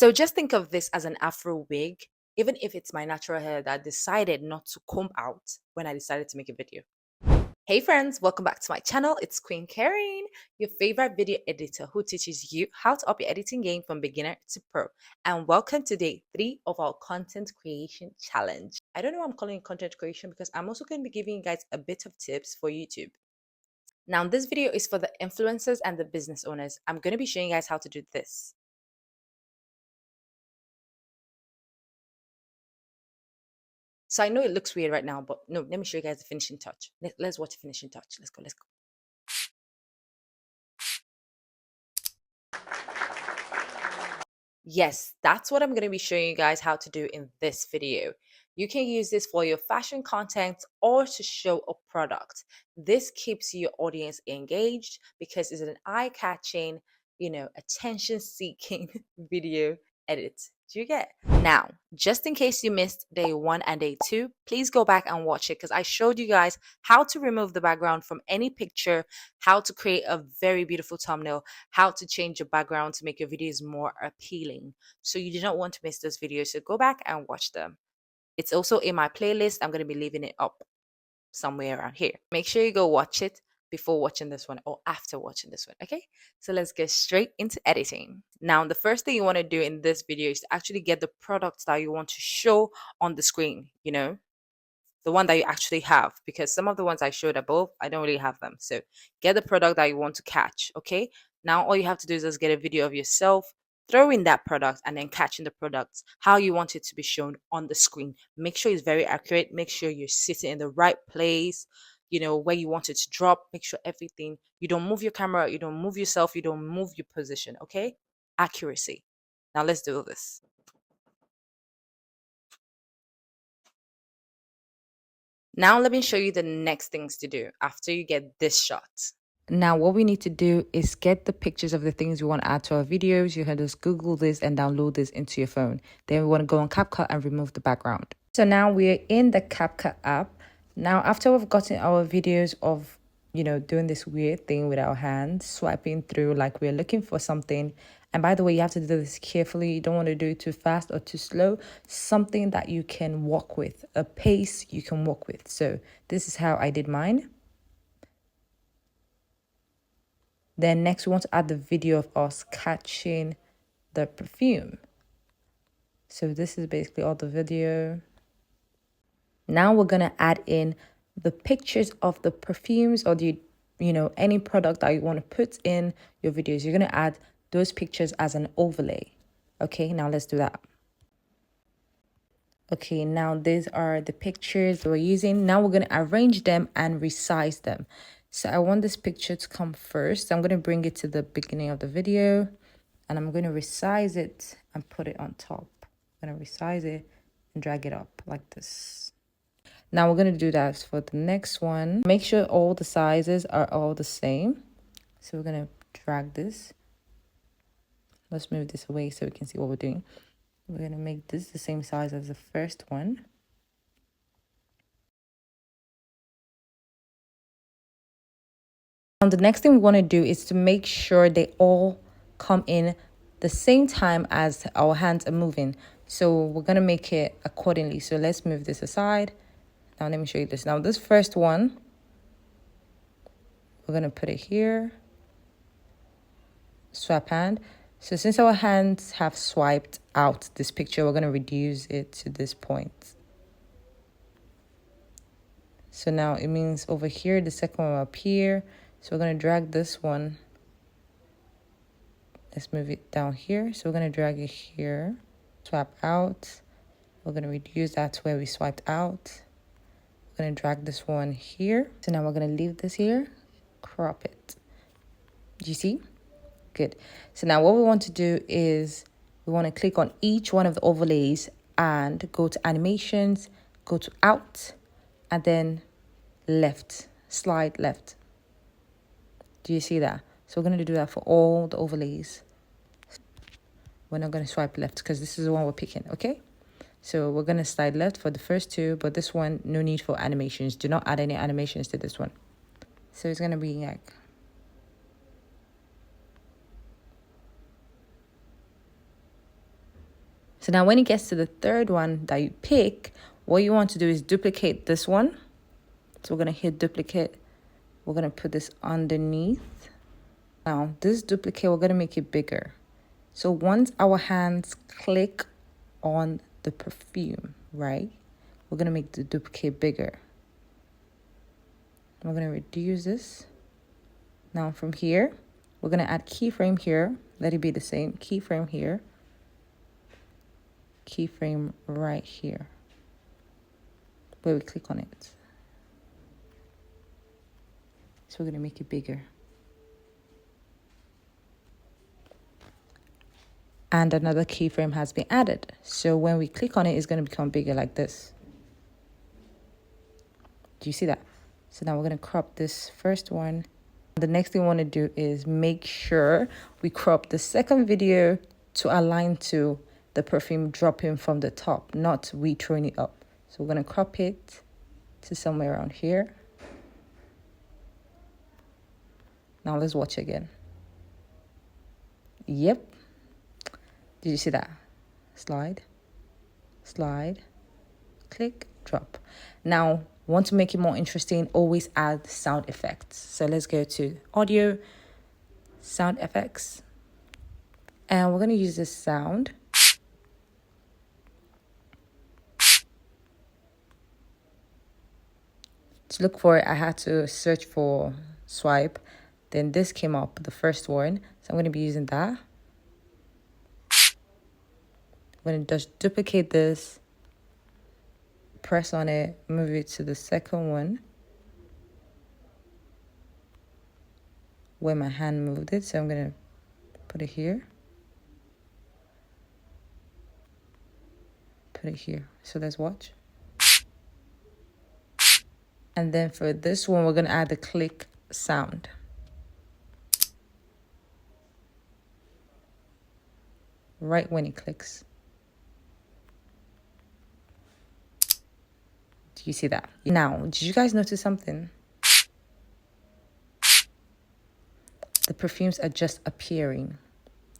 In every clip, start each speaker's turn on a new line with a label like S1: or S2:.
S1: So just think of this as an Afro wig, even if it's my natural hair that I decided not to comb out when I decided to make a video. Hey friends, welcome back to my channel. It's Queen Karen, your favorite video editor who teaches you how to up your editing game from beginner to pro. And welcome to day 3 of our content creation challenge. I don't know why I'm calling it content creation because I'm also going to be giving you guys a bit of tips for YouTube. Now, this video is for the influencers and the business owners. I'm going to be showing you guys how to do this. So I know it looks weird right now, but no, let me show you guys the finishing touch. Let's watch the finishing touch. Let's go. Yes, that's what I'm going to be showing you guys how to do in this video. You can use this for your fashion content or to show a product. This keeps your audience engaged because it's an eye-catching, attention-seeking video edit. Do you get? Now, just in case you missed day 1 and day 2, please go back and watch it because I showed you guys how to remove the background from any picture, how to create a very beautiful thumbnail, how to change your background to make your videos more appealing. So you do not want to miss those videos. So go back and watch them. It's also in my playlist. I'm going to be leaving it up somewhere around here. Make sure you go watch it before watching this one or after watching this one. Okay, so let's get straight into editing. Now, the first thing you want to do in this video is to actually get the products that you want to show on the screen, the one that you actually have, because some of the ones I showed above, I don't really have them. So get the product that you want to catch. Okay, now all you have to do is just get a video of yourself throwing that product and then catching the products how you want it to be shown on the screen. Make sure it's very accurate. Make sure you're sitting in the right place, where you want it to drop. Make sure everything, you don't move your camera, you don't move yourself, you don't move your position. Okay, accuracy. Now let's do this. Now let me show you the next things to do after you get this shot. Now what we need to do is get the pictures of the things we want to add to our videos. You can just Google this and download this into your phone. Then we want to go on CapCut and remove the background. So now we're in the CapCut app. Now after we've gotten our videos of, doing this weird thing with our hands, swiping through like we're looking for something. And by the way, you have to do this carefully. You don't want to do it too fast or too slow. Something that you can walk with, a pace you can walk with. So this is how I did mine. Then next we want to add the video of us catching the perfume. So this is basically all the video. Now we're going to add in the pictures of the perfumes or any product that you want to put in your videos. You're going to add those pictures as an overlay. Okay, now let's do that. Okay, now these are the pictures we're using. Now we're going to arrange them and resize them. So I want this picture to come first. I'm going to bring it to the beginning of the video and I'm going to resize it and put it on top. I'm going to resize it and drag it up like this. Now we're going to do that for the next one. Make sure all the sizes are all the same. So we're going to drag this. Let's move this away so we can see what we're doing. We're going to make this the same size as the first one. And the next thing we want to do is to make sure they all come in the same time as our hands are moving. So we're going to make it accordingly. So let's move this aside. Now let me show you this. Now this first one, we're going to put it here. Swipe hand. So since our hands have swiped out this picture, we're going to reduce it to this point. So now it means over here, the second one will appear. So we're going to drag this one. Let's move it down here. So we're going to drag it here. Swipe out. We're going to reduce that to where we swiped out. We're going to drag this one here. So now we're going to leave this here. Crop it. Do you see? Good. So now what we want to do is we want to click on each one of the overlays and go to animations, go to out, and then left, slide left. Do you see that? So we're going to do that for all the overlays. We're not going to swipe left because this is the one we're picking, okay? So we're going to slide left for the first two, but this one, no need for animations. Do not add any animations to this one. So it's going to be like... So now when it gets to the third one that you pick, what you want to do is duplicate this one. So we're going to hit duplicate. We're going to put this underneath. Now this duplicate, we're going to make it bigger. So once our hands click on the perfume, right, we're going to make the duplicate bigger. We're going to reduce this. Now from here, we're going to add keyframe here. Let it be the same. Keyframe here. Keyframe right here, where we click on it. So we're going to make it bigger. And another keyframe has been added. So when we click on it, it's going to become bigger like this. Do you see that? So now we're going to crop this first one. The next thing we want to do is make sure we crop the second video to align to the perfume dropping from the top, not we throwing it up. So we're going to crop it to somewhere around here. Now let's watch again. Yep. Did you see that? Slide, slide, click, drop. Now, want to make it more interesting, always add sound effects. So let's go to audio, sound effects. And we're going to use this sound. To look for it, I had to search for swipe. Then this came up, the first one. So I'm going to be using that. I'm going to just duplicate this, press on it, move it to the second one where my hand moved it. So I'm going to put it here. Put it here. So let's watch. And then for this one, we're going to add the click sound. Right when it clicks. Do you see that? Now, did you guys notice something? The perfumes are just appearing.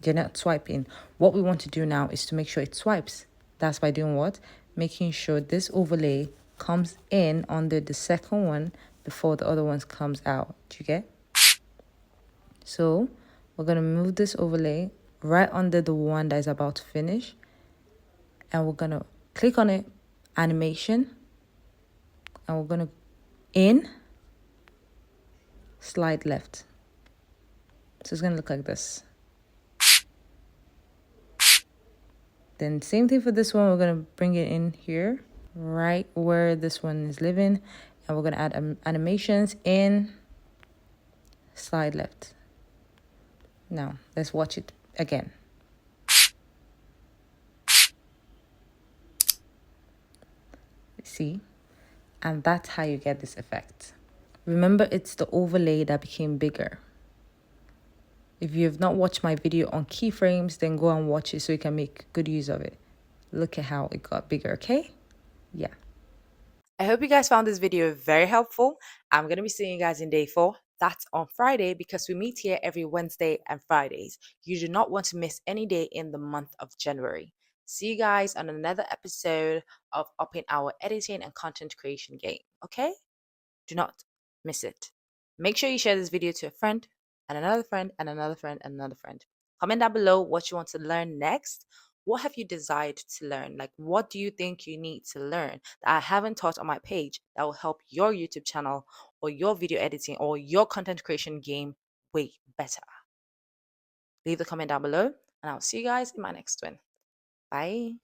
S1: They're not swiping. What we want to do now is to make sure it swipes. That's by doing what? Making sure this overlay comes in under the second one before the other ones comes out. Do you get? So we're going to move this overlay right under the one that is about to finish. And we're going to click on it, animation. And we're going to in, slide left. So it's going to look like this. Then same thing for this one. We're going to bring it in here, right where this one is living. And we're going to add animations in, slide left. Now, let's watch it again. See? And that's how you get this effect. Remember, it's the overlay that became bigger. If you have not watched my video on keyframes, then go and watch it so you can make good use of it. Look at how it got bigger, okay? Yeah. I hope you guys found this video very helpful. I'm going to be seeing you guys in day 4. That's on Friday because we meet here every Wednesday and Fridays. You do not want to miss any day in the month of January. See you guys on another episode of Upping Our Editing and Content Creation Game, okay? Do not miss it. Make sure you share this video to a friend and another friend and another friend and another friend. Comment down below what you want to learn next. What have you desired to learn? Like, what do you think you need to learn that I haven't taught on my page that will help your YouTube channel or your video editing or your content creation game way better? Leave the comment down below and I'll see you guys in my next one. Bye.